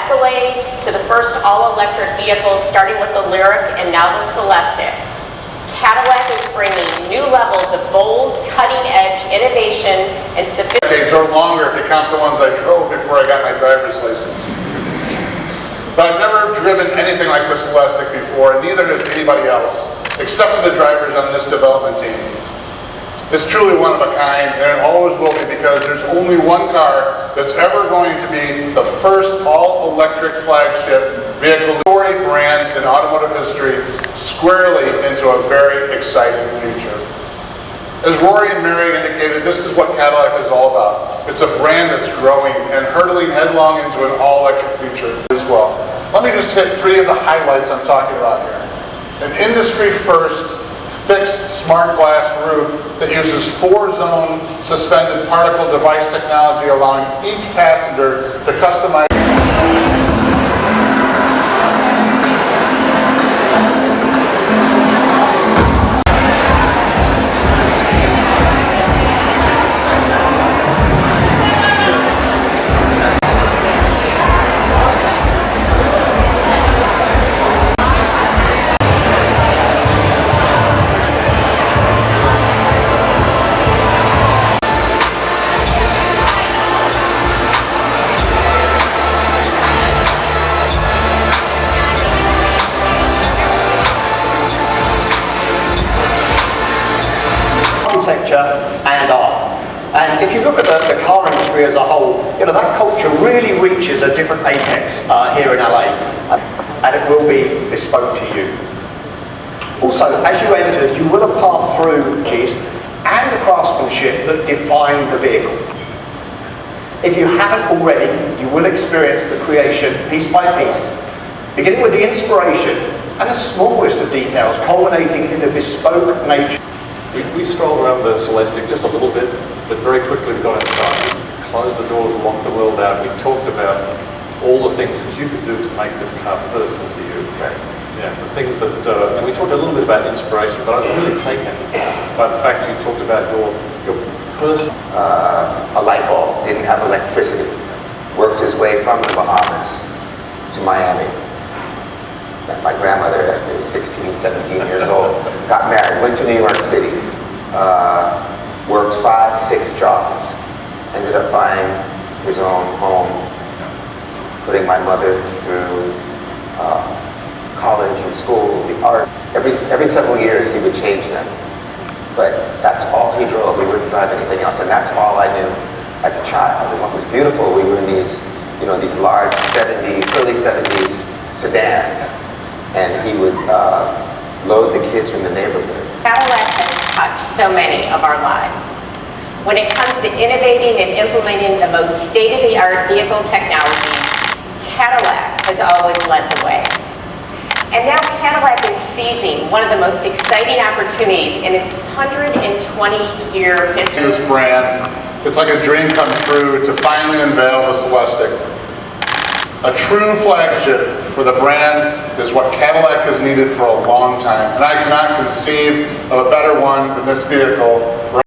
Escalade to the first all-electric vehicles, starting with the Lyriq and now the Celestiq, Cadillac is bringing new levels of bold, cutting-edge innovation and sophistication. Decades or longer if you count the ones I drove before I got my driver's license. But I've never driven anything like the Celestiq before, and neither has anybody else, except for the drivers on this development team. It's truly one of a kind, and it always will be, because there's only one car that's ever going to be the first all-electric flagship vehicle, story brand in automotive history, squarely into a very exciting future. As Rory and Mary indicated, this is what Cadillac is all about. It's a brand that's growing and hurtling headlong into an all-electric future as well. Let me just hit three of the highlights I'm talking about here. An industry-first fixed smart glass roof that uses 4-zone suspended particle device technology, allowing each passenger to customize. And art. And if you look at the car industry as a whole, that culture really reaches a different apex here in LA, and it will be bespoke to you. Also, as you entered, you will have passed through and the craftsmanship that define the vehicle. If you haven't already, you will experience the creation piece by piece, beginning with the inspiration and the smallest of details, culminating in the bespoke nature. We strolled around the Celestiq just a little bit, but very quickly we got inside. We closed the doors and locked the world out. We talked about all the things that you could do to make this car personal to you. Right. Yeah, the things that, and we talked a little bit about inspiration, but I was really taken by the fact you talked about your personal. A light bulb, didn't have electricity. Worked his way from the Bahamas to Miami. Met my grandmother at 16, 17 years old. Got married, went to New York City. Worked 5, 6 jobs. Ended up buying his own home. Putting my mother through college and school, the art. Every several years he would change them. But that's all he drove. He wouldn't drive anything else. And that's all I knew as a child. And what was beautiful, we were in these large 70s, early 70s sedans. And he would load the kids from the neighborhood. Cadillac has touched so many of our lives. When it comes to innovating and implementing the most state-of-the-art vehicle technologies, Cadillac has always led the way. And now Cadillac is seizing one of the most exciting opportunities in its 120-year history. This brand, it's like a dream come true to finally unveil the Celestiq. A true flagship for the brand is what Cadillac has needed for a long time, and I cannot conceive of a better one than this vehicle.